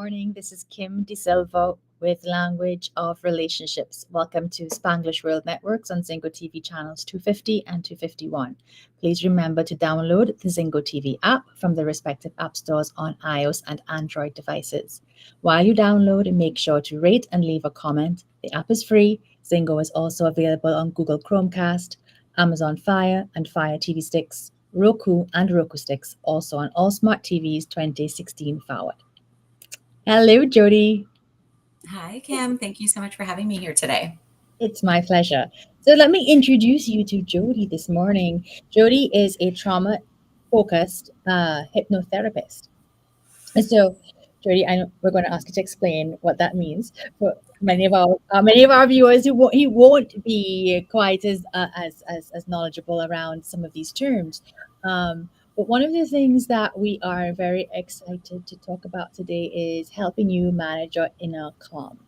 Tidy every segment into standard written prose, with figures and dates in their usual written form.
morning. This is Kim De Silva with Language of Relationships. Welcome to Spanglish World Networks on Zingo TV channels 250 and 251. Please remember to download the Zingo TV app from the respective app stores on iOS and Android devices. While you download, make sure to rate and leave a comment. The app is free. Zingo is also available on Google Chromecast, Amazon Fire and Fire TV sticks, Roku and Roku sticks, also on all smart TVs 2016 forward. Hello, Jodie. Hi, Kim. Thank you so much for having me here today. It's my pleasure. So let me introduce you to Jodie this morning. Jodie is a trauma-focused hypnotherapist. And so, Jodie, I know we're going to ask you to explain what that means for many of our viewers who won't be quite as knowledgeable around some of these terms. But one of the things that we are very excited to talk about today is helping you manage your inner calm.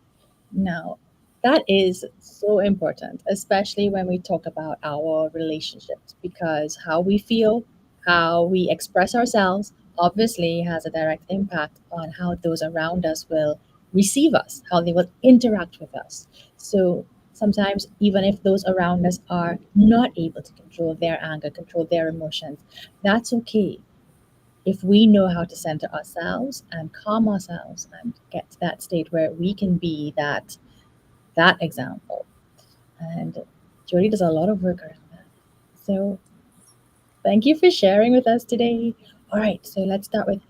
Now, that is so important, especially when we talk about our relationships, because how we feel, how we express ourselves, obviously has a direct impact on how those around us will receive us, how they will interact with us. So sometimes, even if those around us are not able to control their anger, control their emotions, that's okay. If we know how to center ourselves and calm ourselves and get to that state where we can be that example. And Jodie does a lot of work around that. So thank you for sharing with us today. All right, so let's start with,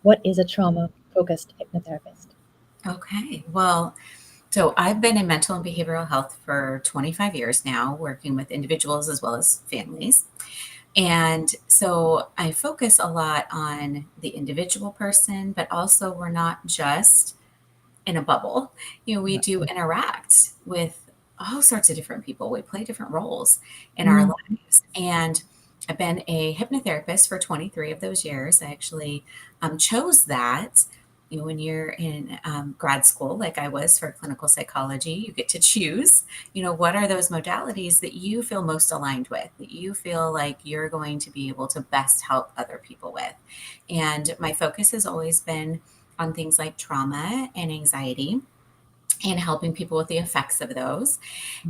what is a trauma-focused hypnotherapist? Okay. Well, so I've been in mental and behavioral health for 25 years now, working with individuals as well as families. And so I focus a lot on the individual person, but also we're not just in a bubble. We do interact with all sorts of different people. We play different roles in our lives. And I've been a hypnotherapist for 23 of those years. I actually chose that. When you're in grad school, like I was for clinical psychology, you get to choose, what are those modalities that you feel most aligned with, that you feel like you're going to be able to best help other people with. And my focus has always been on things like trauma and anxiety and helping people with the effects of those.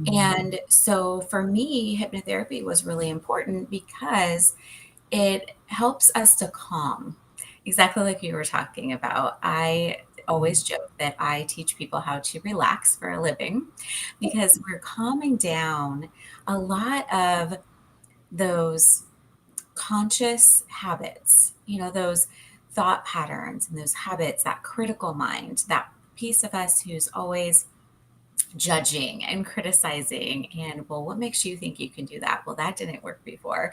And so for me, hypnotherapy was really important because it helps us to calm. Exactly like you were talking about. I always joke that I teach people how to relax for a living because we're calming down a lot of those conscious habits, those thought patterns and those habits, that critical mind, that piece of us who's always judging and criticizing and, well, what makes you think you can do that? Well, that didn't work before.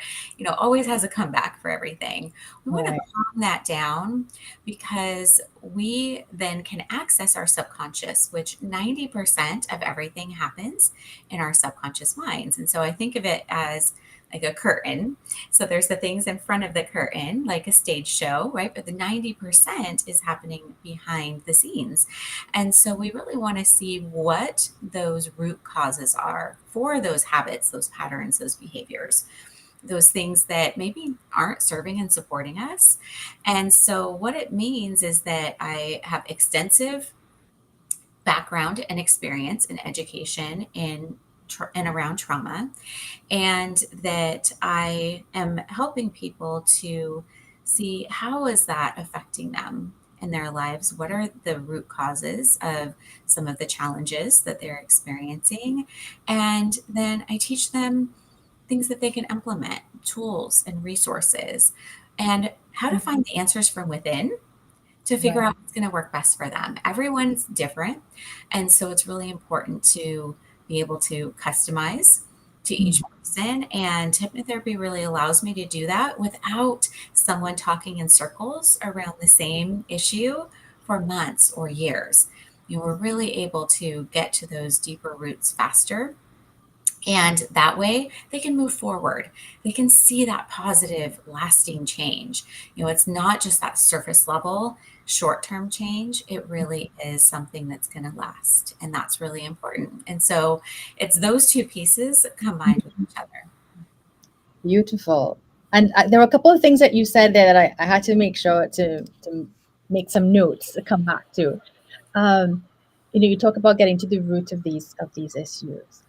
Always has a comeback for everything. We want to calm that down because we then can access our subconscious, which 90% of everything happens in our subconscious minds. And so I think of it as like a curtain. So there's the things in front of the curtain, like a stage show, right? But the 90% is happening behind the scenes. And so we really want to see what those root causes are for those habits, those patterns, those behaviors, those things that maybe aren't serving and supporting us. And so what it means is that I have extensive background and experience in education in and around trauma, and that I am helping people to see how is that affecting them in their lives. What are the root causes of some of the challenges that they're experiencing? And then I teach them things that they can implement, tools and resources, and how to find the answers from within to figure out what's going to work best for them. Everyone's different. And so it's really important to be able to customize to each person. And hypnotherapy really allows me to do that without someone talking in circles around the same issue for months or years. We're really able to get to those deeper roots faster. And that way they can move forward. They can see that positive, lasting change. It's not just that surface level, short-term change. It really is something that's going to last. And that's really important. And so it's those two pieces combined with each other. Beautiful. And there were a couple of things that you said there that I had to make sure to make some notes to come back to. Um, you talk about getting to the root of these issues.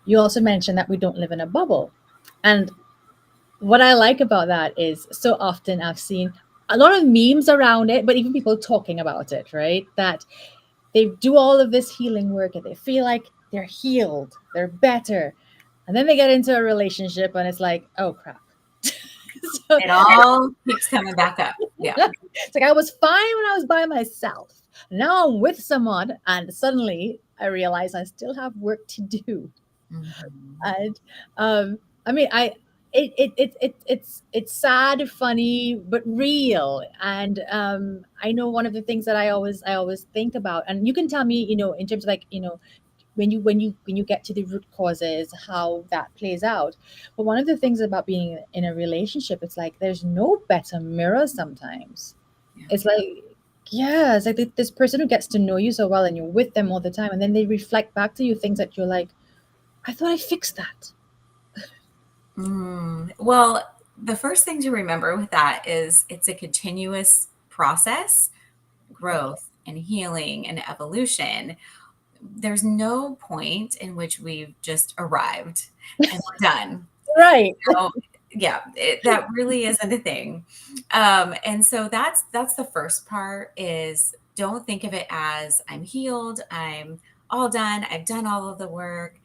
You also mentioned that we don't live in a bubble, and what I like about that is so often I've seen a lot of memes around it, but even people talking about it, right? That they do all of this healing work and they feel like they're healed, they're better. And then they get into a relationship and it's like, oh crap. So It all keeps coming back up. Yeah. it's like I was fine when I was by myself. Now I'm with someone and suddenly I realize I still have work to do. Mhm. And I mean, it's sad, funny, but real. And I know one of the things that I always think about, and you can tell me, in terms of like, when you get to the root causes, how that plays out. But one of the things about being in a relationship, it's like there's no better mirror sometimes. Yeah. It's like, yeah, it's like this person who gets to know you so well and you're with them all the time, and then they reflect back to you things that you're like, I thought I fixed that. Well, the first thing to remember with that is it's a continuous process, growth and healing and evolution. There's no point in which we've just arrived and we're done. Right. So, yeah, that really isn't a thing. And so that's the first part is don't think of it as I'm healed, I'm all done, I've done all of the work.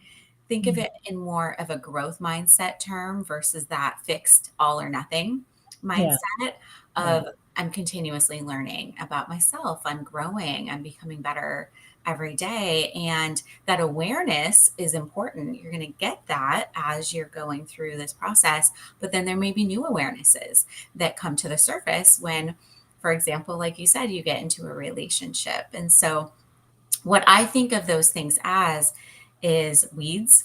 Think of Mm. it in more of a growth mindset term versus that fixed all or nothing Yeah. mindset Yeah. of I'm continuously learning about myself, I'm growing, I'm becoming better every day. And that awareness is important. You're going to get that as you're going through this process. But then there may be new awarenesses that come to the surface when, for example, like you said, you get into a relationship. And so, what I think of those things as is weeds,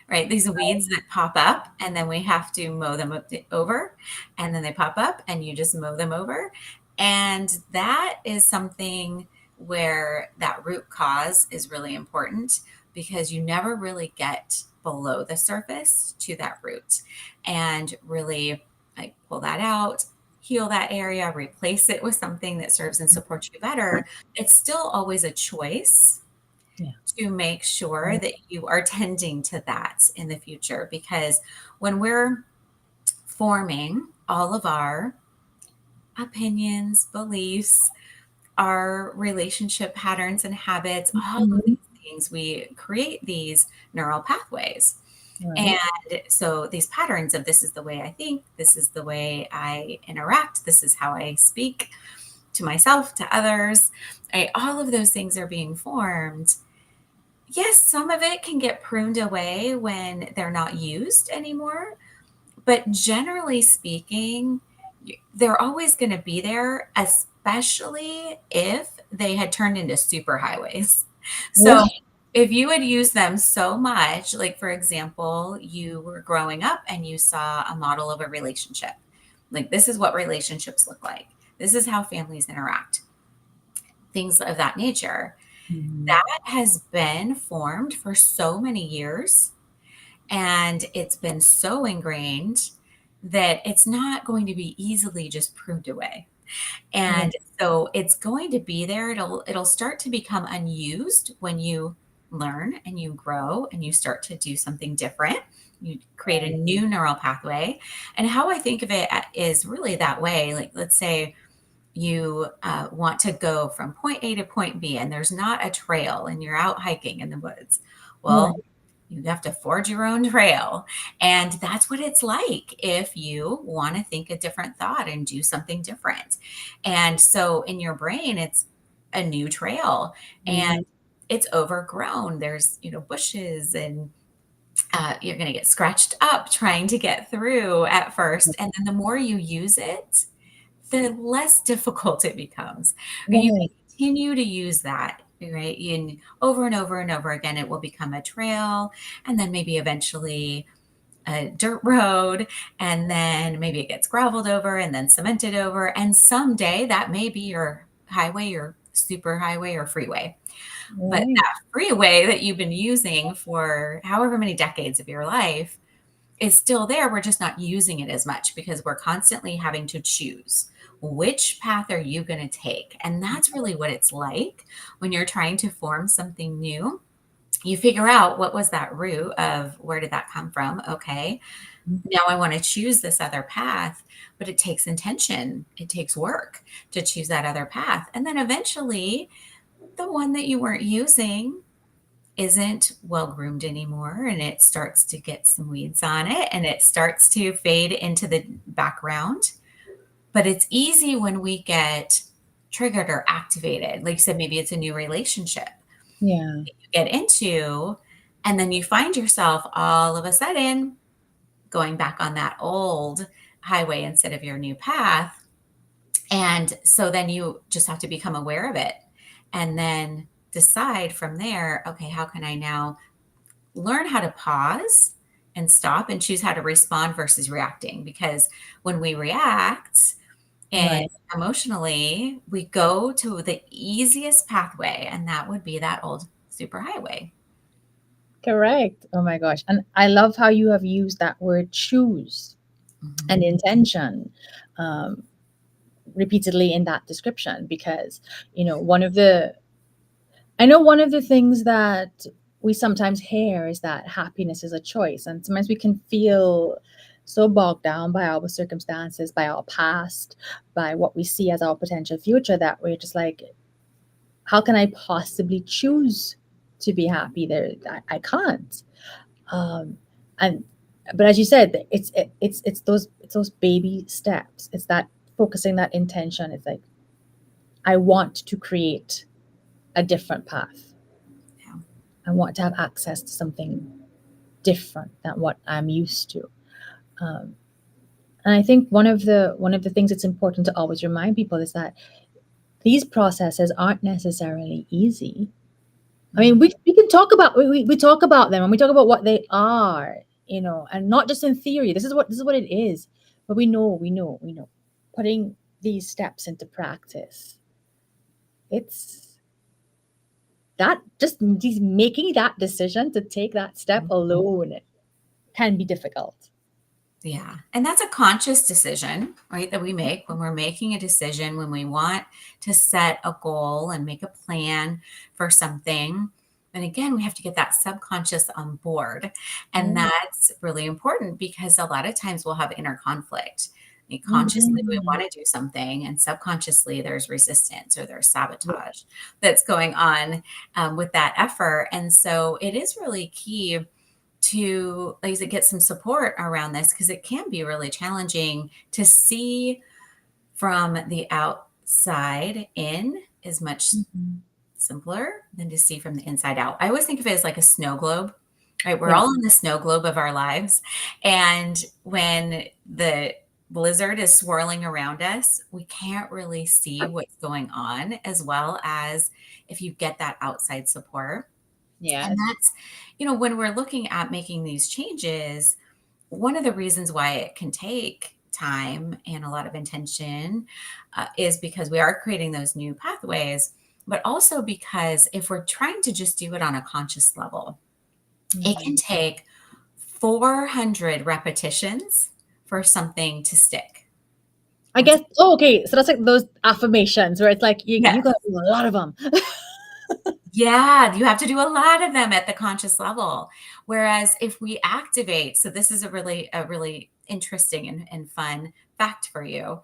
right? These weeds that pop up and then we have to mow them over, and then they pop up and you just mow them over. And that is something where that root cause is really important because you never really get below the surface to that root and really like pull that out, heal that area, replace it with something that serves and supports you better. It's still always a choice Yeah. to make sure that you are tending to that in the future. Because when we're forming all of our opinions, beliefs, our relationship patterns and habits, all of Mhm. these things, we create these neural pathways. Right. And so these patterns of this is the way I think, this is the way I interact, this is how I speak to myself, to others, right? All of those things are being formed. Yes, some of it can get pruned away when they're not used anymore, but generally speaking, they're always going to be there, especially if they had turned into super highways. So, Right. if you had used them so much, like for example, you were growing up and you saw a model of a relationship, like this is what relationships look like, this is how families interact, things of that nature Mhm. that has been formed for so many years and it's been so ingrained that it's not going to be easily just pruned away. Yeah. And so it's going to be there. It'll start to become unused when you learn and you grow and you start to do something different. You create a new neural pathway. And how I think of it is really that way. Like, let's say you want to go from point A to point B, and there's not a trail, and you're out hiking in the woods. Well, Right. you have to forge your own trail. And that's what it's like if you want to think a different thought and do something different. And so in your brain, it's a new trail and Mhm. it's overgrown. There's, bushes and you're going to get scratched up trying to get through at first. And then the more you use it, the less difficult it becomes. And you can Right. continue to use that, right? And over and over and over again, it will become a trail and then maybe eventually a dirt road. And then maybe it gets graveled over and then cemented over. And someday that may be your highway, your super highway or freeway. But Right. that freeway that you've been using for however many decades of your life is still there. We're just not using it as much because we're constantly having to choose which path are you going to take. And that's really what it's like when you're trying to form something new. You figure out what was that root of where did that come from? Okay. Now I want to choose this other path, but it takes intention. It takes work to choose that other path. And then eventually the one that you weren't using isn't well groomed anymore, and it starts to get some weeds on it, and it starts to fade into the background. But it's easy when we get triggered or activated. Like you said, maybe it's a new relationship Yeah. you get into, and then you find yourself all of a sudden going back on that old highway instead of your new path. And so then you just have to become aware of it and then decide from there, okay, how can I now learn how to pause and stop and choose how to respond versus reacting? Because when we react and Right. emotionally, we go to the easiest pathway, and that would be that old superhighway. Correct. Oh my gosh. And I love how you have used that word choose and Mhm. intention um, repeatedly in that description, because, one of the, I know one of the things that we sometimes hear is that happiness is a choice. And sometimes we can feel so bogged down by our circumstances, by our past, by what we see as our potential future, that we're just like, how can I possibly choose to be happy? I can't. Um, and but as you said, it's those baby steps. It's that focusing, that intention. It's like, I want to create a different path. Yeah. I want to have access to something different than what I'm used to. Um, and I think one of the things that's important to always remind people is that these processes aren't necessarily easy. I mean, Mhm. we can talk about we talk about them, and we talk about what they are, and not just in theory. This is what it is. But we know. Putting these steps into practice, it's that just making that decision to take that step alone can be difficult. Yeah. And that's a conscious decision, right? That we make when we're making a decision, when we want to set a goal and make a plan for something. And again, we have to get that subconscious on board. And Mm. that's really important because a lot of times we'll have inner conflict. Like, consciously, we Mhm. want to do something, and subconsciously, there's resistance or there's sabotage that's going on with that effort. And so it is really key to, like I said, get some support around this because it can be really challenging to see from the outside in is much Mhm. simpler than to see from the inside out. I always think of it as like a snow globe, right? We're Yeah. all in the snow globe of our lives. And when the blizzard is swirling around us, we can't really see what's going on as well as if you get that outside support. And Yes. that's, when we're looking at making these changes, one of the reasons why it can take time and a lot of intention is because we are creating those new pathways, but also because if we're trying to just do it on a conscious level, it can Mhm. take 400 repetitions for something to stick. I guess. Oh, okay. So that's like those affirmations where it's like you Yes. got to do a lot of them. Yeah, you have to do a lot of them at the conscious level. Whereas if we activate, so this is a really interesting and fun fact for you.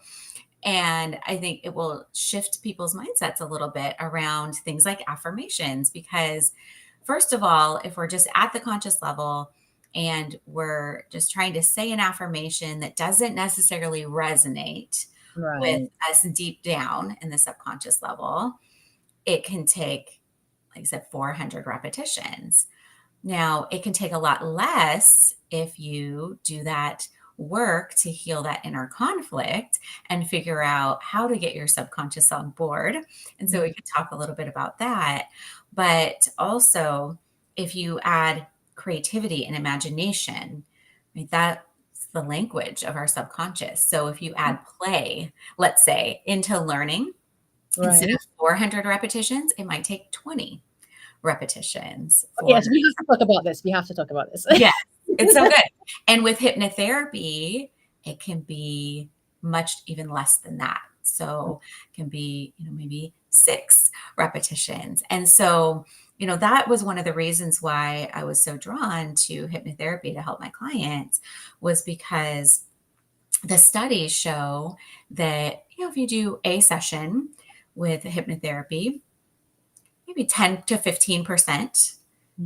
And I think it will shift people's mindsets a little bit around things like affirmations. Because, first of all, if we're just at the conscious level and we're just trying to say an affirmation that doesn't necessarily resonate with Right. us deep down in the subconscious level, it can take, like I said, 400 repetitions. Now, it can take a lot less if you do that work to heal that inner conflict and figure out how to get your subconscious on board. And so we Mm. could talk a little bit about that. But also, if you add creativity and imagination, I mean, that's the language of our subconscious. So if you add play, let's say, into learning, instead Right. of 400 repetitions, it might take 20 repetitions for. Yes, we have to talk about this. We have to talk about this. Yes, it's so good. And with hypnotherapy, it can be much even less than that. So it can be, maybe 6 repetitions. And so, that was one of the reasons why I was so drawn to hypnotherapy to help my clients, was because the studies show that, if you do a session with hypnotherapy, maybe 10 to 15%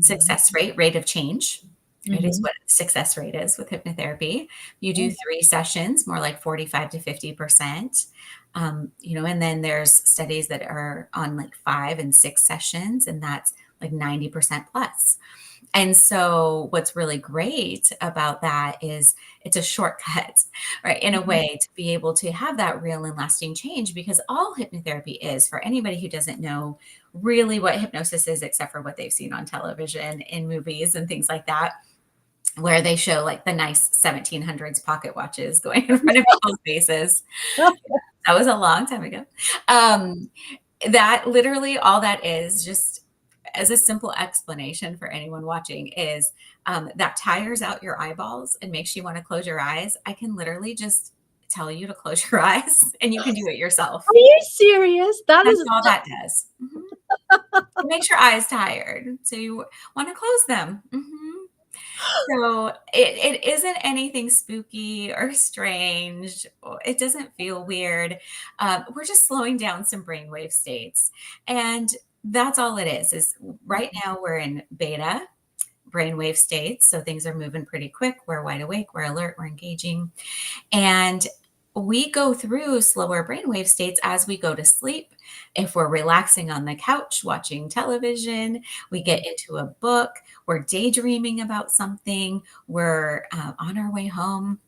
success rate of change, right, is what success rate is with hypnotherapy. You do 3 sessions, more like 45 to 50%. And then there's studies that are on like 5 and 6 sessions, and that's like 90% plus. And so what's really great about that is it's a shortcut, right, in a way to be able to have that real and lasting change, because all hypnotherapy is, for anybody who doesn't know really what hypnosis is, except for what they've seen on television, in movies and things like that, where they show like the nice 1700s pocket watches going in front of people's faces. That was a long time ago. That literally all that is, just as a simple explanation for anyone watching, is that tires out your eyeballs and makes you want to close your eyes. I can literally just tell you to close your eyes and you can do it yourself. Are you serious? That's all that does. It makes your eyes tired, so you want to close them. So it isn't anything spooky or strange. It doesn't feel weird. We're just slowing down some brainwave states. And that's all it is right now we're in beta brainwave states. So things are moving pretty quick. We're wide awake, we're alert, we're engaging. And we go through slower brainwave states as we go to sleep. If we're relaxing on the couch watching television, we get into a book, we're daydreaming about something, we're on our way home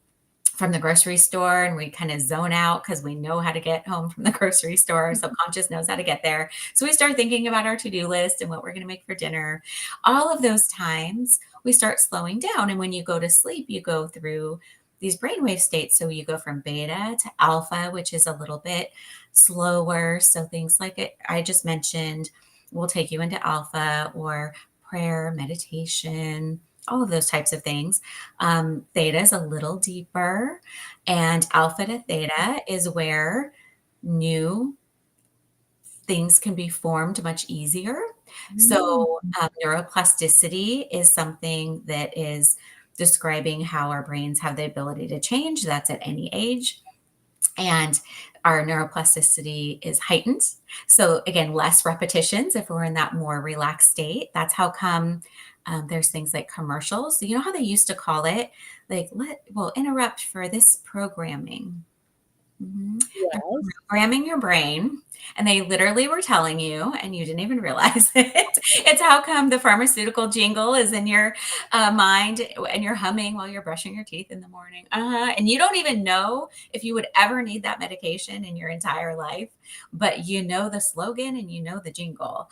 from the grocery store, and we kind of zone out because we know how to get home from the grocery store. Our subconscious knows how to get there. So we start thinking about our to-do list and what we're going to make for dinner. All of those times we start slowing down. And when you go to sleep, you go through these brainwave states. So you go from beta to alpha, which is a little bit slower. So things like it I just mentioned will take you into alpha, or prayer, meditation, all of those types of things. Theta is a little deeper, and alpha to theta is where new things can be formed much easier. So neuroplasticity is something that is describing how our brains have the ability to change. That's at any age. And our neuroplasticity is heightened. So again, less repetitions if we're in that more relaxed state. That's how come there's things like commercials. So you know how they used to call it, like, we'll interrupt for this programming. They're programming your brain, and they literally were telling you, and you didn't even realize it. It's how come the pharmaceutical jingle is in your mind, and you're humming while you're brushing your teeth in the morning. And you don't even know if you would ever need that medication in your entire life, but you know the slogan and you know the jingle.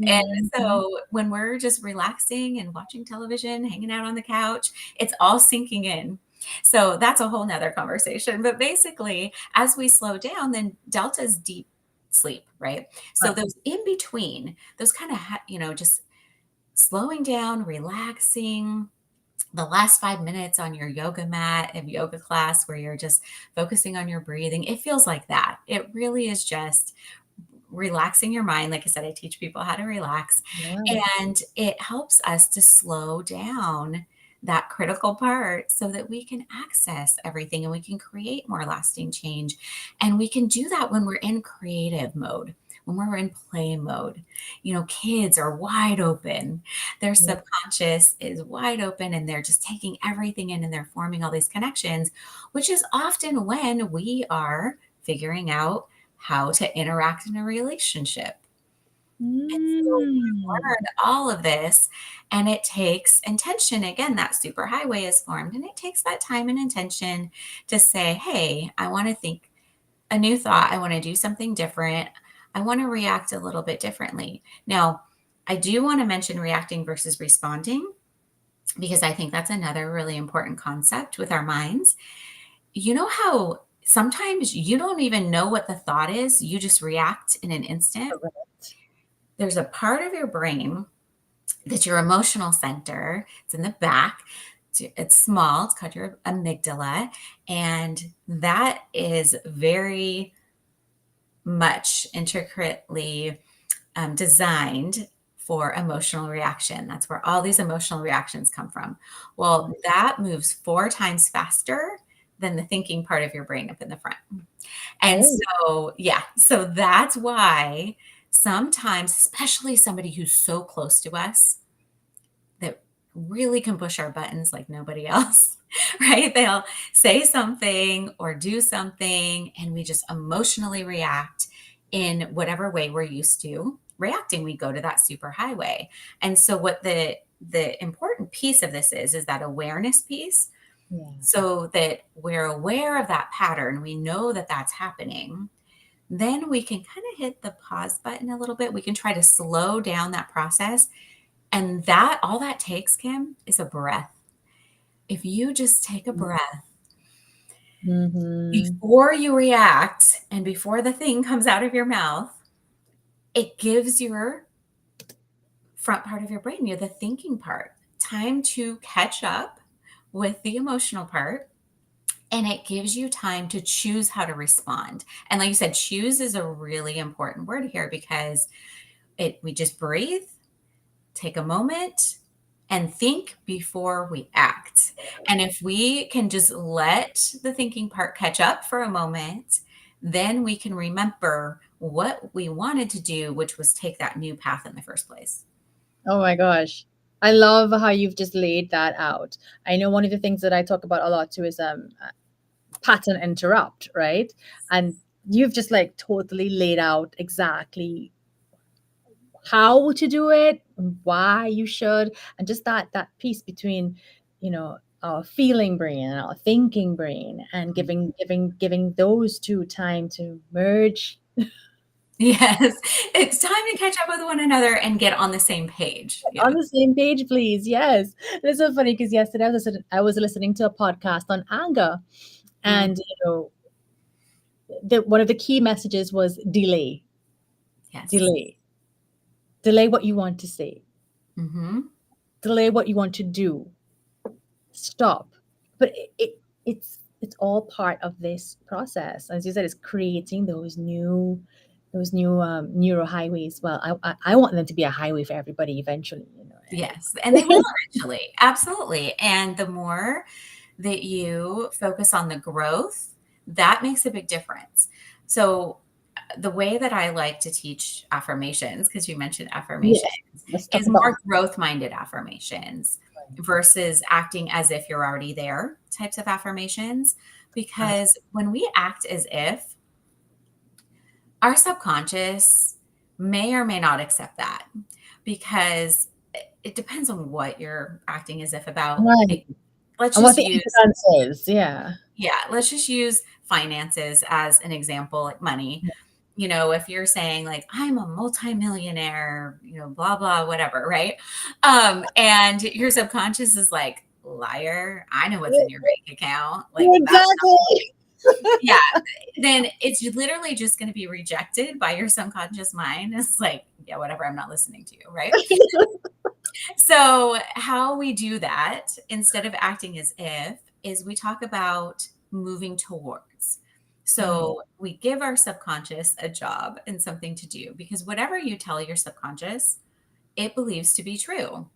And so when we're just relaxing and watching television, hanging out on the couch, it's all sinking in. So that's a whole nother conversation. But basically, as we slow down, then delta is deep sleep, right? So those in between, those kind of, just slowing down, relaxing, the last 5 minutes on your yoga mat of yoga class where you're just focusing on your breathing, it feels like that. It really is just relaxing your mind. Like I said, I teach people how to relax, and it helps us to slow down that critical part so that we can access everything and we can create more lasting change. And we can do that when we're in creative mode, when we're in play mode. Kids are wide open. Their subconscious is wide open, and they're just taking everything in, and they're forming all these connections, which is often when we are figuring out how to interact in a relationship. And so we learn all of this, and it takes intention. Again, that superhighway is formed, and it takes that time and intention to say, hey, I want to think a new thought. I want to do something different. I want to react a little bit differently. Now, I do want to mention reacting versus responding, because I think that's another really important concept with our minds. You know how sometimes you don't even know what the thought is, you just react in an instant? There's a part of your brain that's your emotional center. It's in the back. It's small. It's called your amygdala. And that is very much intricately designed for emotional reaction. That's where all these emotional reactions come from. Well, that moves 4 times faster than the thinking part of your brain up in the front. And Oh, so, yeah, so that's why sometimes, especially somebody who's so close to us that really can push our buttons like nobody else, right? They'll say something or do something, and we just emotionally react in whatever way we're used to reacting. We go to that super highway. And so what the important piece of this is that awareness piece, yeah. so that we're aware of that pattern. We know that that's happening. Then we can kind of hit the pause button a little bit. We can try to slow down that process. And that all that takes, Kim, is a breath. If you just take a breath Mm-hmm. before you react and before the thing comes out of your mouth, it gives your front part of your brain, you're the thinking part, time to catch up with the emotional part. And it gives you time to choose how to respond. And like you said, choose is a really important word here because we just breathe, take a moment, and think before we act. And if we can just let the thinking part catch up for a moment, then we can remember what we wanted to do, which was take that new path in the first place. Oh my gosh. I love how you've just laid that out. I know one of the things that I talk about a lot too is pattern interrupt, right? And you've just like totally laid out exactly how to do it, why you should, and just that piece between, our feeling brain and our thinking brain, and giving those two time to merge Yes, it's time to catch up with one another and get on the same page. on Yeah. the same page, please. Yes, it's so funny because yesterday I was listening to a podcast on anger, Mm, and one of the key messages was delay, yes. delay, delay what you want to say, Hmm. delay what you want to do, stop. But it's all part of this process. As you said, it's creating those new neuro highways. Well, I want them to be a highway for everybody eventually. Yes, and they will eventually. Absolutely. And the more that you focus on the growth, that makes a big difference. So, the way that I like to teach affirmations, because you mentioned Yes, affirmations, let's talk is about more growth minded affirmations versus acting as if you're already there types of affirmations. that. Because when we act as if, our subconscious may or may not accept that because it depends on what you're acting as if about. Right. Let's And what just the use, ignorance is, yeah. yeah, let's just use finances as an example, like money. If you're saying like, I'm a multimillionaire, blah, blah, whatever, right? And your subconscious is like, liar, I know what's in your bank account. Like that's Exactly. yeah, then it's literally just going to be rejected by your subconscious mind. It's like, yeah, whatever, I'm not listening to you, right? So, how we do that instead of acting as if is we talk about moving towards. Right. So, we give our subconscious a job and something to do because whatever you tell your subconscious, it believes to be true.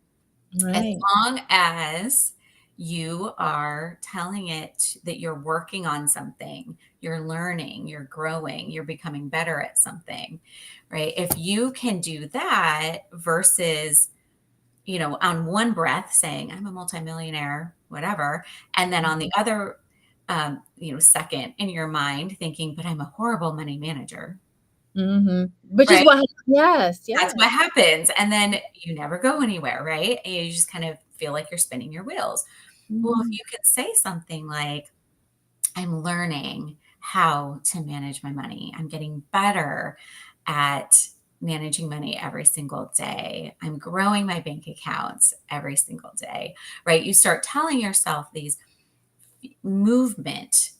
As Right. long as you are telling it that you're working on something, you're learning, you're growing, you're becoming better at something, right? If you can do that versus, on one breath saying, I'm a multimillionaire, whatever, and then on the other, second in your mind thinking, but I'm a horrible money manager, Which is right? what, yes, That's what yes. happens. And then you never go anywhere, right? And you just kind of feel like you're spinning your wheels. Well, if Mhm. you could say something like, I'm learning how to manage my money, I'm getting better at managing money every single day, I'm growing my bank accounts every single day, right? You start telling yourself these movement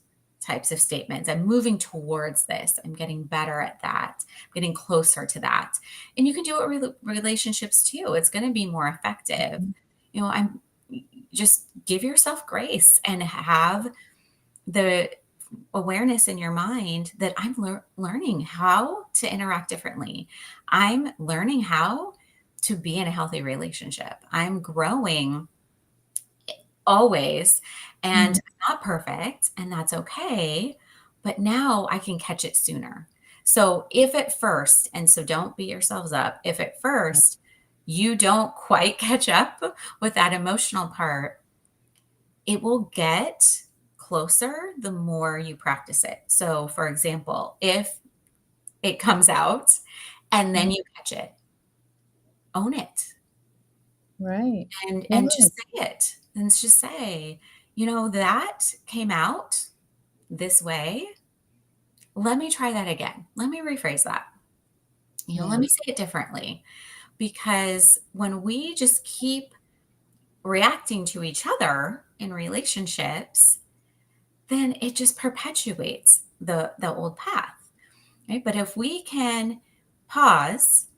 types of statements. I'm moving towards this. I'm getting better at that. I'm getting closer to that. And you can do it with relationships too. It's going to be more effective. I'm just give yourself grace and have the awareness in your mind that I'm learning how to interact differently. I'm learning how to be in a healthy relationship. I'm growing always, and I'm not perfect, and that's okay. But now I can catch it sooner. So if at first, and so don't beat yourselves up, if at first you don't quite catch up with that emotional part, it will get closer the more you practice it. So, for example, if it comes out and then you catch it, own it Right. and just say it. And just say, that came out this way. Let me try that again. Let me rephrase that. Let me say it differently. Because when we just keep reacting to each other in relationships, then it just perpetuates the old path, right? But if we can pause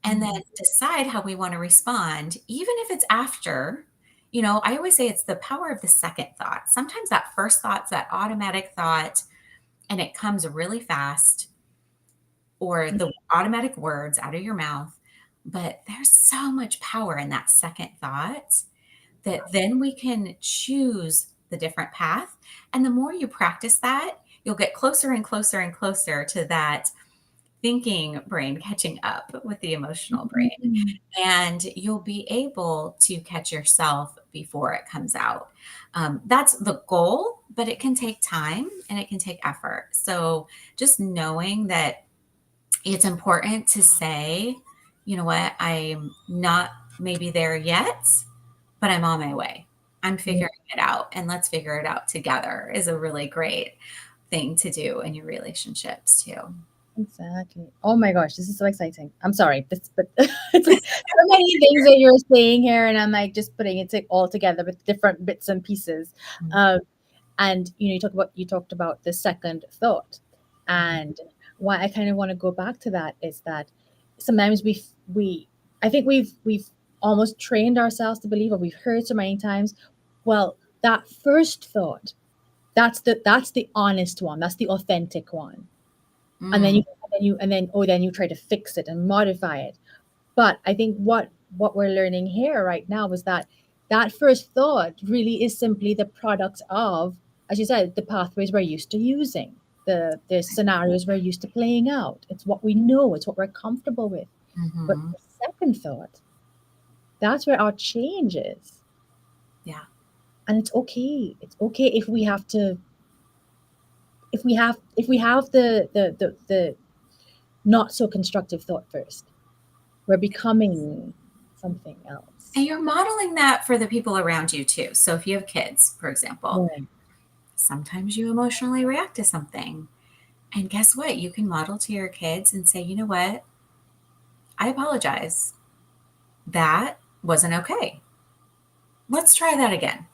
and then decide how we want to respond, even if it's after, I always say it's the power of the second thought. Sometimes that first thought's that automatic thought and it comes really fast, or the automatic words out of your mouth. But there's so much power in that second thought that then we can choose the different path. And the more you practice that, you'll get closer and closer and closer to that thinking brain catching up with the emotional brain. And you'll be able to catch yourself before it comes out. That's the goal, but it can take time and it can take effort. So just knowing that it's important to say, you know what, I'm not maybe there yet, but I'm on my way. I'm figuring it out, and let's figure it out together is a really great thing to do in your relationships too. Exactly. Oh my gosh, this is so exciting. I'm sorry, but it's like so many things that you're saying here, and I'm like just putting it all together with different bits and pieces. And you talked about the second thought, and why I kind of want to go back to that is that sometimes I think we've almost trained ourselves to believe, or we've heard so many times, well, that first thought, that's the honest one, that's the authentic one. And then you try to fix it and modify it. But I think what we're learning here right now is that that first thought really is simply the product of, as you said, the pathways we're used to using, the scenarios we're used to playing out. It's what we know, it's what we're comfortable with. But the second thought, that's where our change is. Yeah. And it's okay. It's okay if we have to, if we have the not so constructive thought first. We're becoming something else. And you're modeling that for the people around you too. So if you have kids, for example, sometimes you emotionally react to something. And guess what? You can model to your kids and say, you know what? I apologize. That wasn't okay. Let's try that again.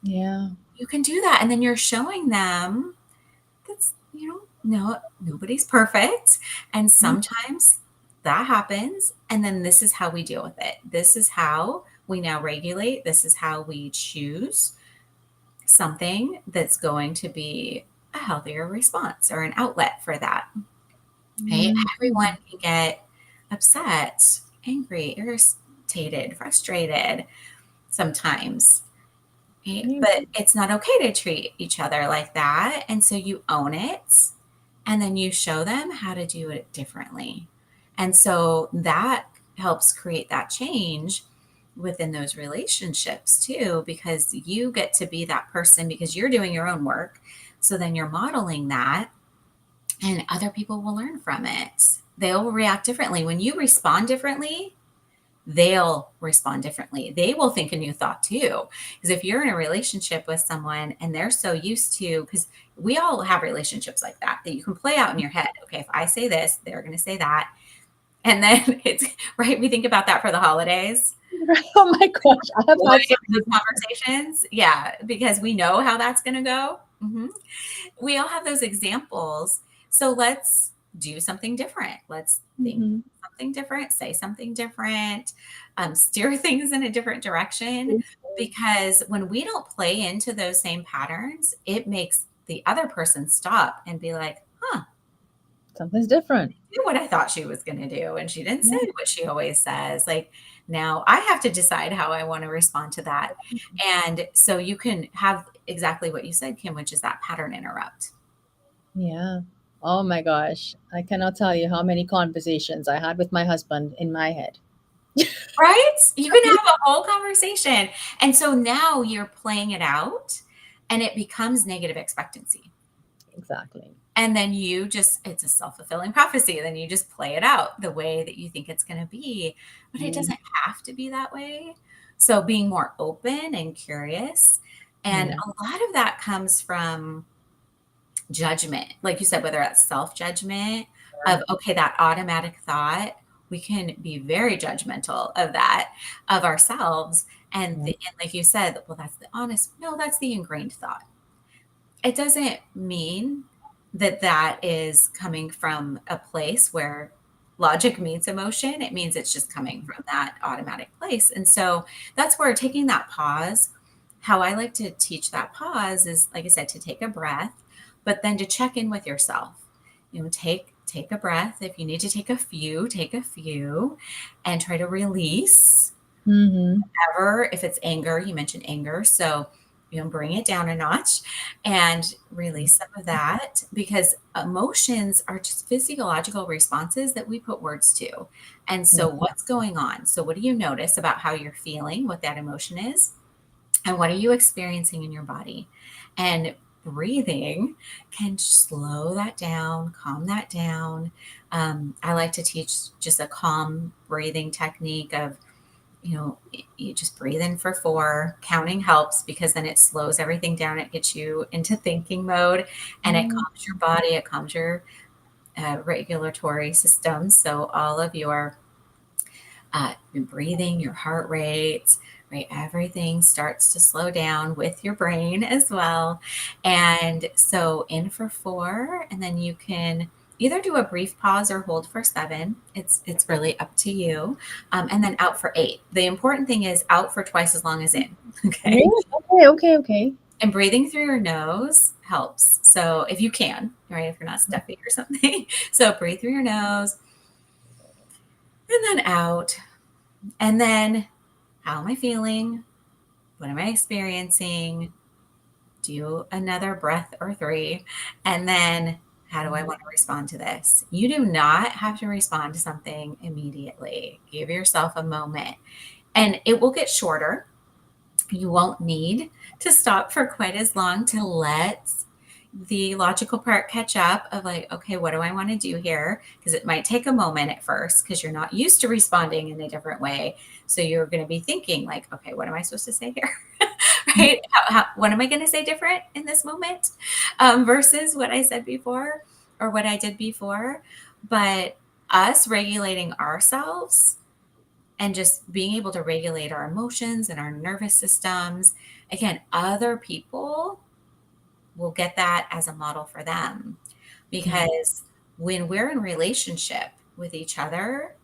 Yeah. You can do that. And then you're showing them that's, no, nobody's perfect. And sometimes that happens. And then this is how we deal with it. This is how we now regulate. This is how we choose something that's going to be a healthier response or an outlet for that. Right? Everyone can get upset, angry, irritated, frustrated sometimes. Right? But it's not okay to treat each other like that. And so you own it, and then you show them how to do it differently. And so that helps create that change within those relationships too, because you get to be that person because you're doing your own work. So then you're modeling that, and other people will learn from it. They'll react differently. When you respond differently, they'll respond differently. They will think a new thought too. Because if you're in a relationship with someone and they're so used to, because we all have relationships like that you can play out in your head. Okay, if I say this, they're going to say that. And then it's right. We think about that for the holidays. Oh my gosh. I have had those conversations. Yeah, because we know how that's going to go. We all have those examples. So let's do something different. Let's think Mhm. something different, say something different, steer things in a different direction. Because when we don't play into those same patterns, it makes the other person stop and be like, huh, Something's different. do what I thought she was going to do. And she didn't say Yeah. what she always says. Like, now I have to decide how I want to respond to that. And so you can have exactly what you said, Kim, which is that pattern interrupt. Yeah. Oh my gosh. I cannot tell you how many conversations I had with my husband in my head. Right? You can have a whole conversation. And so now you're playing it out and it becomes negative expectancy. Exactly. And then you just, it's a self fulfilling prophecy. Then you just play it out the way that you think it's going to be. But it Mm. doesn't have to be that way. So being more open and curious. And Yeah. a lot of that comes from judgment. Like you said, whether that's self judgment of, okay, that automatic thought, we can be very judgmental of that, of ourselves. And like you said, well, that's the honest, no, that's the ingrained thought. It doesn't mean that that is coming from a place where logic meets emotion. It means it's just coming from that automatic place. And so that's where taking that pause, how I like to teach that pause is, like I said, to take a breath, but then to check in with yourself. You know, take a breath. If you need to take a few and try to release. Mm-hmm. Ever, if it's anger, you mentioned anger. So, you know, bring it down a notch and release some of that, because emotions are just physiological responses that we put words to. And Yeah. so, what's going on? So, what do you notice about how you're feeling, what that emotion is? And what are you experiencing in your body? And breathing can slow that down, calm that down. I like to teach just a calm breathing technique of, you know, you just breathe in for 4. Counting helps because then it slows everything down. It gets you into thinking mode and it Mm. calms your body. It calms your regulatory system. So all of your breathing, your heart rate, right? Everything starts to slow down with your brain as well. And so in for 4, and then you can either do a brief pause or hold for 7. It's really up to you. And then out for 8. The important thing is out for twice as long as in. Okay. Oh, okay, okay, okay. And breathing through your nose helps. So if you can, right? If you're not stuffy or something. So breathe through your nose and then out. And then, how am I feeling? What am I experiencing? Do another breath or 3. And then, how do I want to respond to this? You do not have to respond to something immediately. Give yourself a moment, and it will get shorter. You won't need to stop for quite as long to let the logical part catch up of like, okay, what do I want to do here? Because it might take a moment at first because you're not used to responding in a different way. So you're going to be thinking like, okay, what am I supposed to say here? Right? What am I going to say different in this moment versus what I said before or what I did before? But us regulating ourselves and just being able to regulate our emotions and our nervous systems. Again, other people will get that as a model for them, Yeah. because when we're in relationship with each other,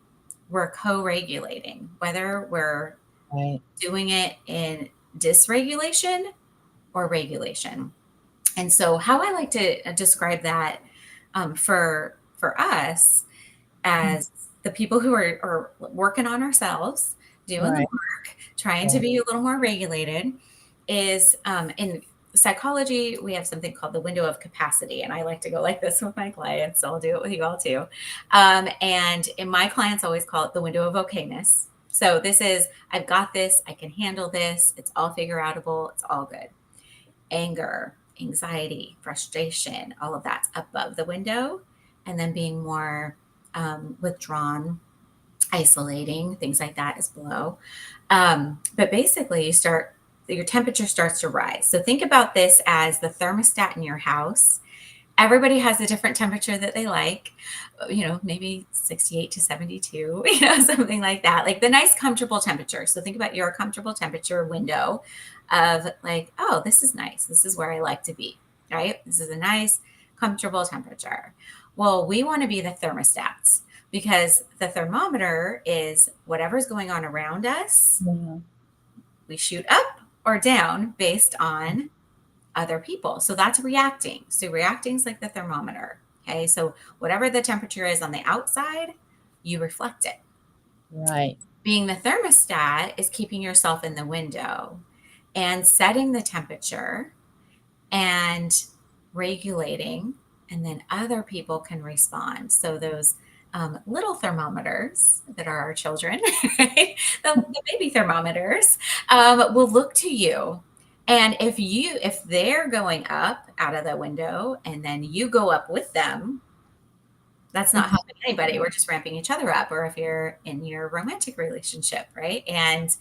we're co-regulating, whether we're Right. doing it in dysregulation or regulation. And so how I like to describe that for us Mm. as the people who are working on ourselves, doing the Right. work, trying to Right. be a little more regulated, is in psychology, we have something called the window of capacity. And I like to go like this with my clients. So I'll do it with you all too. And in my clients always call it the window of okayness. So this is, I've got this, I can handle this, it's all figure outable, it's all good. Anger, anxiety, frustration, all of that's above the window. And then being more withdrawn, isolating, things like that is below. But basically, your temperature starts to rise. So think about this as the thermostat in your house. Everybody has a different temperature that they like, maybe 68 to 72, something like that, like the nice, comfortable temperature. So think about your comfortable temperature window of like, oh, this is nice. This is where I like to be, right? This is a nice, comfortable temperature. Well, we want to be the thermostats because the thermometer is whatever's going on around us. Yeah. We shoot up or down based on other people. So that's reacting. So reacting is like the thermometer. Okay. So whatever the temperature is on the outside, you reflect it. Right. Being the thermostat is keeping yourself in the window and setting the temperature and regulating, and then other people can respond. So those little thermometers that are our children, right? The baby thermometers will look to you. And if they're going up out of the window and then you go up with them, that's not helping anybody. We're just ramping each other up. Or if you're in your romantic relationship, right? And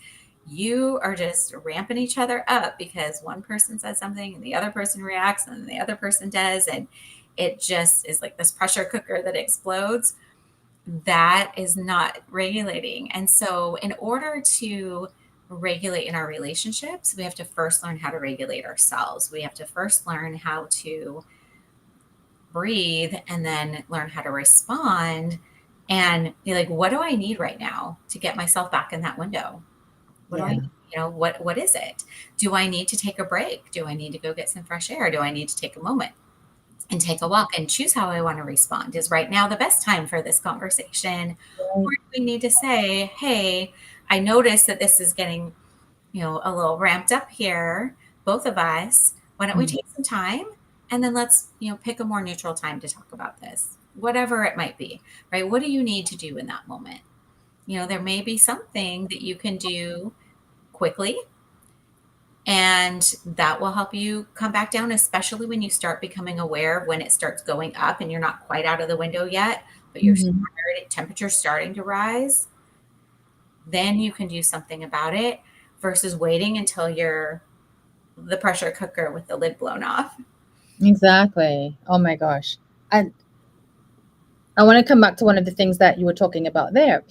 you are just ramping each other up because one person says something and the other person reacts and the other person does. And it just is like this pressure cooker that explodes. That is not regulating. And so, in order to regulate in our relationships, we have to first learn how to regulate ourselves. We have to first learn how to breathe and then learn how to respond and be like, what do I need right now to get myself back in that window? What do I need? What is it? Do I need to take a break? Do I need to go get some fresh air? Do I need to take a moment and take a walk and choose how I want to respond? Is right now the best time for this conversation? Or do we need to say, hey, I noticed that this is getting, a little ramped up here, both of us. Why don't we take some time and then let's, pick a more neutral time to talk about this, whatever it might be, right? What do you need to do in that moment? There may be something that you can do quickly, and that will help you come back down, especially when you start becoming aware of when it starts going up and you're not quite out of the window yet, but your temperature's starting to rise. Then you can do something about it versus waiting until you're the pressure cooker with the lid blown off. Exactly. Oh my gosh. And I want to come back to one of the things that you were talking about there.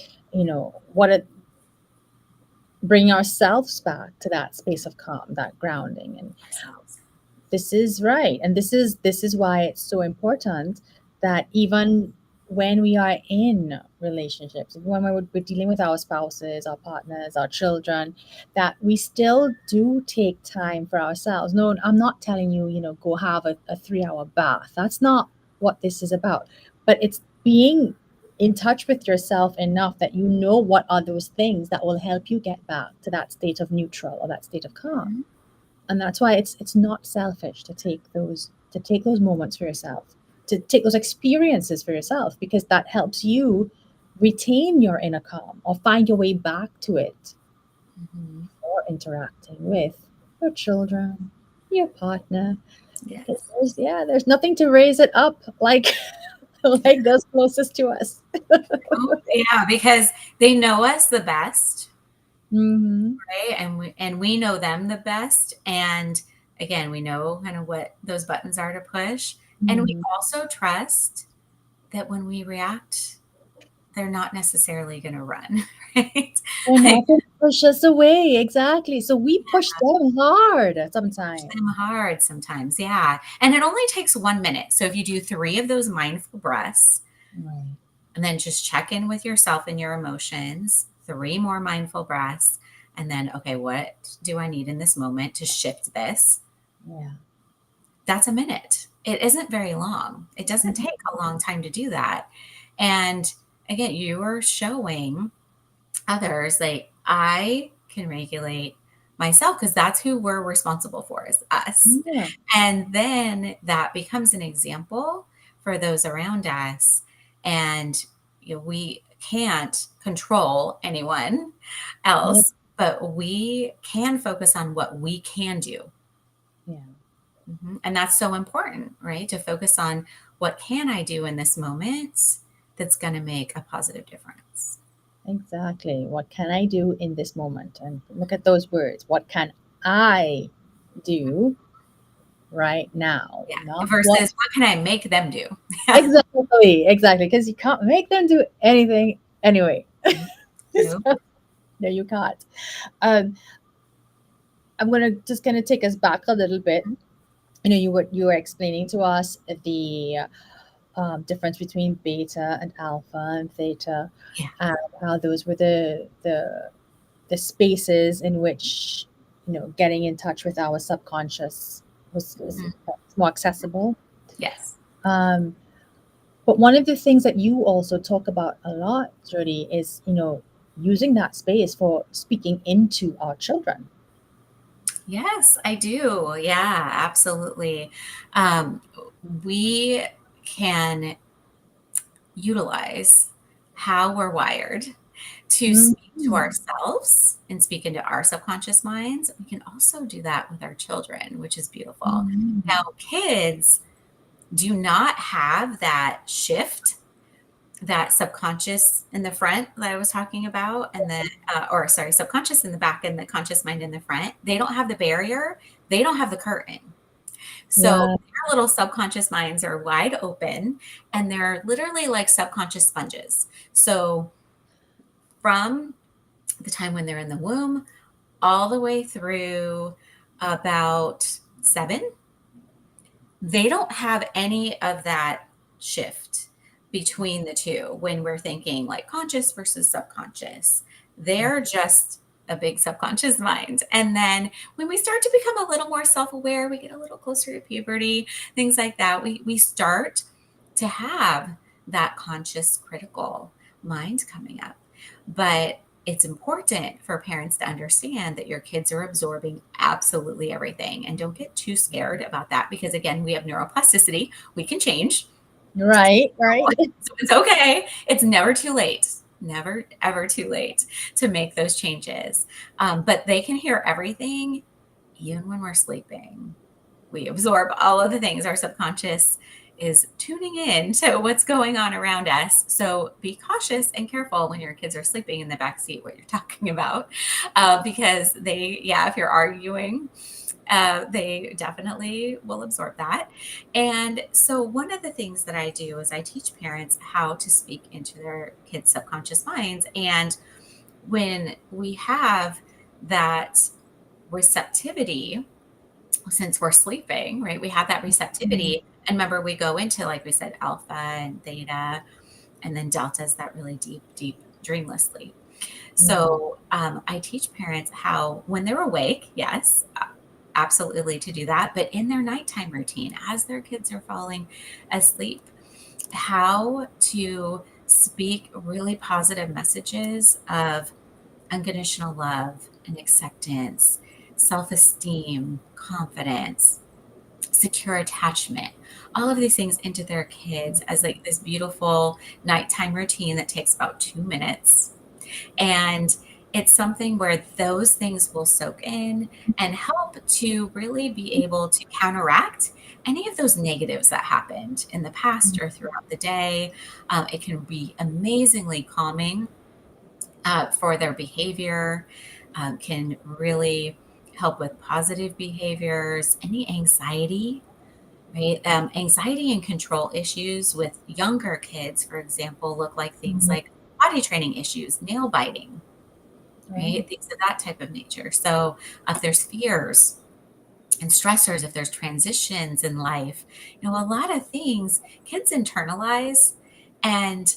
Bring ourselves back to that space of calm, that grounding, and this is right. And this is why it's so important that even when we are in relationships, when we're dealing with our spouses, our partners, our children, that we still do take time for ourselves. No, I'm not telling you, go have a 3-hour bath. That's not what this is about. But it's being in touch with yourself enough that you know what are those things that will help you get back to that state of neutral or that state of calm. And that's why it's not selfish to take those moments for yourself, to take those experiences for yourself, because that helps you retain your inner calm or find your way back to it, or interacting with your children, your partner. Yes. There's nothing to raise it up like like those closest to us. Yeah, because they know us the best, Mm-hmm. right? And we know them the best. And again, we know kind of what those buttons are to push. And we also trust that when we react, they're not necessarily going to run, right? They're not going to push us away. Exactly. So we push them hard sometimes. Push them hard sometimes. Yeah. And it only takes 1 minute. So if you do 3 of those mindful breaths, Right. and then just check in with yourself and your emotions, 3 more mindful breaths, and then, okay, what do I need in this moment to shift this? Yeah. That's a minute. It isn't very long. It doesn't take a long time to do that. And again, you are showing others like I can regulate myself, because that's who we're responsible for, is us. Yeah. And then that becomes an example for those around us. And we can't control anyone else, but we can focus on what we can do. Yeah. And that's so important, right? To focus on what can I do in this moment that's going to make a positive difference. Exactly. What can I do in this moment? And look at those words. What can I do right now? Yeah. Not Versus what. what can I make them do? Exactly. Because you can't make them do anything anyway. Nope. So, no, you can't. I'm gonna take us back a little bit. You were explaining to us the difference between beta and alpha and theta, Yeah. and how those were the spaces in which, getting in touch with our subconscious was Mhm. more accessible. Yes. Um, but one of the things that you also talk about a lot, Jodie, is using that space for speaking into our children. Yes, I do. Yeah, absolutely. Um, we can utilize how we're wired to speak to Mm. ourselves and speak into our subconscious minds. We can also do that with our children, which is beautiful. Mm. Now, kids do not have that shift, that subconscious in the front that I was talking about, and then, or sorry, subconscious in the back and the conscious mind in the front. They don't have the barrier, they don't have the curtain. So Yeah. their little subconscious minds are wide open and they're literally like subconscious sponges. So from the time when they're in the womb all the way through about 7, they don't have any of that shift between the two when we're thinking like conscious versus subconscious. They're just a big subconscious mind. And then when we start to become a little more self-aware, we get a little closer to puberty, things like that, we start to have that conscious critical mind coming up. But it's important for parents to understand that your kids are absorbing absolutely everything, and don't get too scared about that, because again, we have neuroplasticity. We can change. Right, right. So it's okay. It's never too late. Never, ever too late to make those changes. But they can hear everything even when we're sleeping. We absorb all of the things. Our subconscious is tuning in to what's going on around us. So be cautious and careful when your kids are sleeping in the back seat, what you're talking about, because if you're arguing, they definitely will absorb that. And so one of the things that I do is I teach parents how to speak into their kids' subconscious minds. And when we have that receptivity, since we're sleeping, right? We have that Mhm. receptivity. And remember, we go into, like we said, alpha and theta, and then delta is that really deep, deep dreamless sleep. Mhm. So I teach parents how, when they're awake, yes, absolutely to do that, but in their nighttime routine, as their kids are falling asleep, how to speak really positive messages of unconditional love and acceptance, self esteem, confidence, secure attachment, all of these things into their kids as like this beautiful nighttime routine that takes about 2 minutes. And it's something where those things will soak in and help to really be able to counteract any of those negatives that happened in the past or throughout the day. It can be amazingly calming for their behavior, can really help with positive behaviors, any anxiety, right? Anxiety and control issues with younger kids, for example, look like things Mhm. like potty training issues, nail biting, Right. right? Things of that type of nature. So if there's fears and stressors, if there's transitions in life, a lot of things kids internalize, and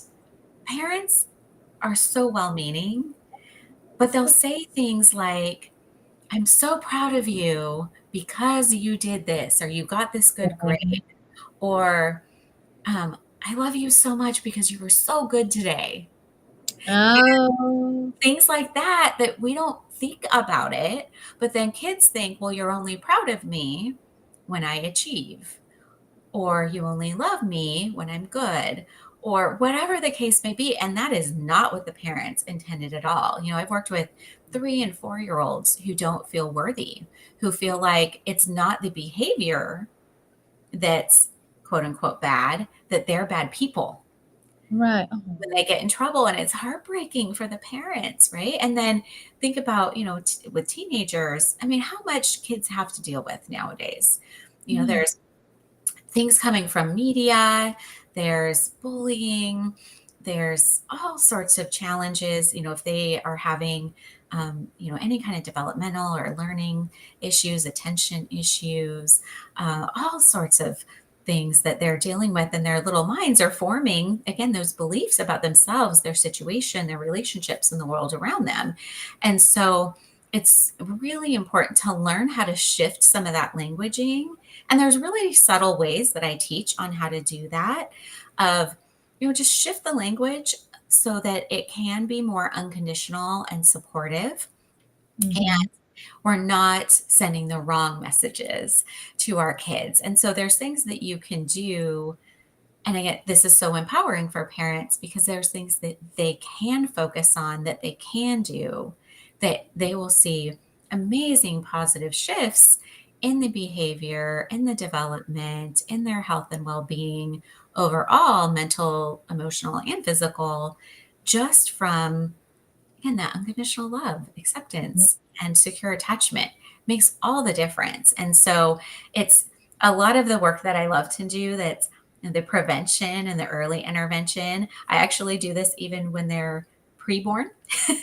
parents are so well meaning, but they'll say things like, I'm so proud of you because you did this, or you got this good grade, or I love you so much because you were so good today. Oh. Things like that, that we don't think about it, but then kids think, well, you're only proud of me when I achieve, or you only love me when I'm good, or whatever the case may be. And that is not what the parents intended at all. I've worked with 3 and 4 year olds who don't feel worthy, who feel like it's not the behavior that's quote unquote bad, that they're bad people Right. Oh. when they get in trouble. And it's heartbreaking for the parents, right? And then think about, with teenagers, I mean, how much kids have to deal with nowadays. Mm. There's things coming from media, there's bullying, there's all sorts of challenges, if they are having, any kind of developmental or learning issues, attention issues, all sorts of things that they're dealing with, and their little minds are forming, again, those beliefs about themselves, their situation, their relationships, and the world around them. And so it's really important to learn how to shift some of that languaging. And there's really subtle ways that I teach on how to do that, of, just shift the language so that it can be more unconditional and supportive. And we're not sending the wrong messages to our kids. And so there's things that you can do. And again, this is so empowering for parents, because there's things that they can focus on, that they can do, that they will see amazing positive shifts in the behavior, in the development, in their health and well-being overall, mental, emotional, and physical, just from, again, that unconditional love, acceptance, and secure attachment makes all the difference. And so it's a lot of the work that I love to do, that's the prevention and the early intervention. I actually do this even when they're preborn. So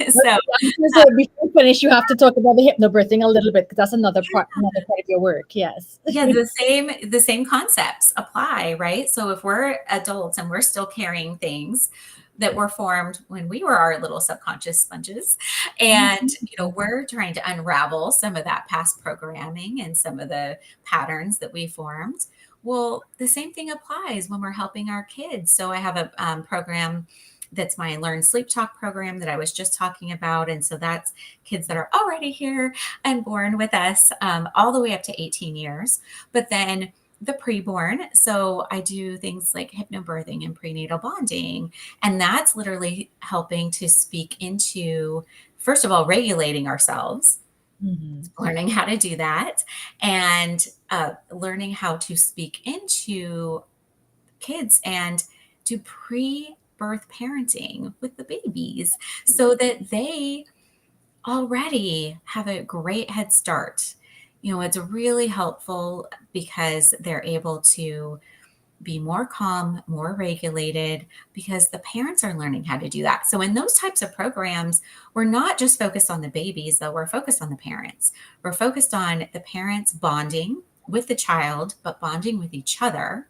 So before we finish, you have to talk about the hypnobirthing a little bit, because that's another part of your work. Yes. yeah, the same concepts apply, right? So if we're adults and we're still carrying things that were formed when we were our little subconscious sponges, and we're trying to unravel some of that past programming and some of the patterns that we formed. Well, the same thing applies when we're helping our kids. So I have a program that's my Learn Sleep Talk program that I was just talking about. And so that's kids that are already here and born with us, all the way up to 18 years. But then the preborn. So I do things like hypnobirthing and prenatal bonding. And that's literally helping to speak into, first of all, regulating ourselves, learning how to do that, and learning how to speak into kids and do pre-birth parenting with the babies, so that they already have a great head start. It's really helpful because they're able to be more calm, more regulated, because the parents are learning how to do that. So in those types of programs, we're not just focused on the babies, though. We're focused on the parents. We're focused on the parents bonding with the child, but bonding with each other.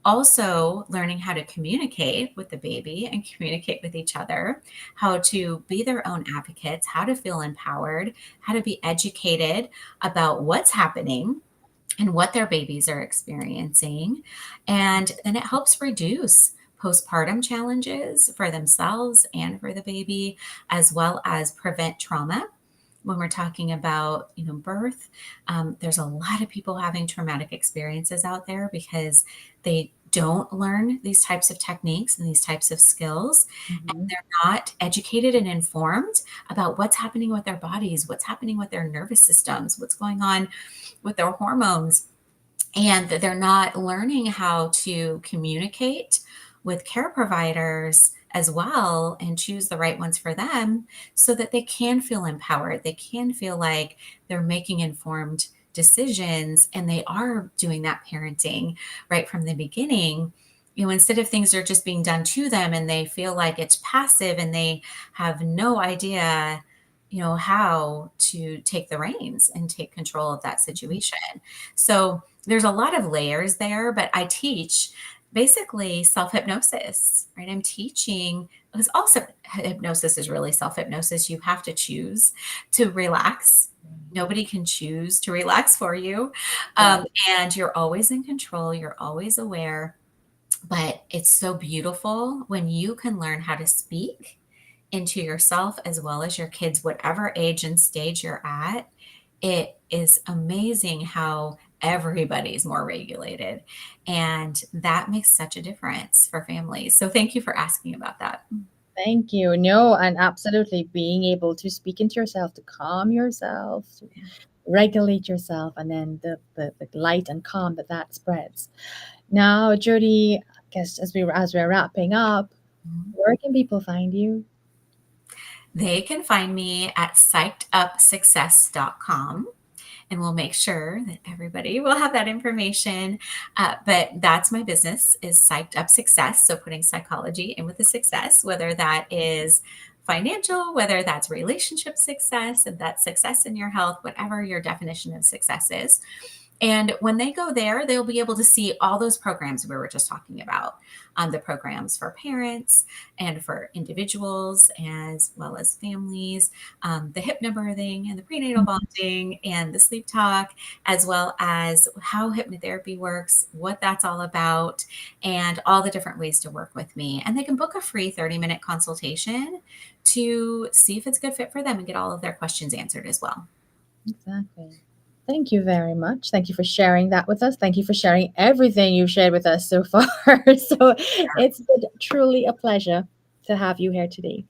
Also learning how to communicate with the baby and communicate with each other, how to be their own advocates, how to feel empowered, how to be educated about what's happening and what their babies are experiencing. And then it helps reduce postpartum challenges for themselves and for the baby, as well as prevent trauma. When we're talking about, birth, there's a lot of people having traumatic experiences out there because they don't learn these types of techniques and these types of skills. And they're not educated and informed about what's happening with their bodies, what's happening with their nervous systems, what's going on with their hormones. And that they're not learning how to communicate with care providers as well, and choose the right ones for them, so that they can feel empowered. They can feel like they're making informed decisions, and they are doing that parenting right from the beginning. Instead of things are just being done to them and they feel like it's passive and they have no idea, how to take the reins and take control of that situation. So there's a lot of layers there, but I teach basically self-hypnosis, right? I'm teaching, because also hypnosis is really self-hypnosis. You have to choose to relax. Nobody can choose to relax for you. And you're always in control. You're always aware. But it's so beautiful when you can learn how to speak into yourself as well as your kids, whatever age and stage you're at. It is amazing how everybody's more regulated. And that makes such a difference for families. So thank you for asking about that. Thank you. No, and absolutely being able to speak into yourself, to calm yourself, to regulate yourself, and then the light and calm that spreads. Now, Jodie, I guess as we're wrapping up, where can people find you? They can find me at psychedupsuccess.com. And we'll make sure that everybody will have that information. But that's my business, is Psyched Up Success. So putting psychology in with the success, whether that is financial, whether that's relationship success, if that's success in your health, whatever your definition of success is. And when they go there, they'll be able to see all those programs we were just talking about, the programs for parents and for individuals as well as families, the hypnobirthing and the prenatal bonding and the sleep talk, as well as how hypnotherapy works, what that's all about, and all the different ways to work with me. And they can book a free 30-minute consultation to see if it's a good fit for them and get all of their questions answered as well. Exactly. Thank you very much. Thank you for sharing that with us. Thank you for sharing everything you've shared with us so far. So it's been truly a pleasure to have you here today.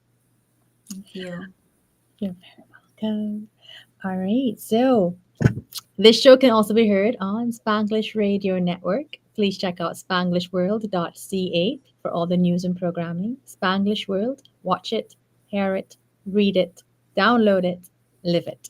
Thank you. You're very welcome. All right. So this show can also be heard on Spanglish Radio Network. Please check out spanglishworld.ca for all the news and programming. Spanglish World, watch it, hear it, read it, download it, live it.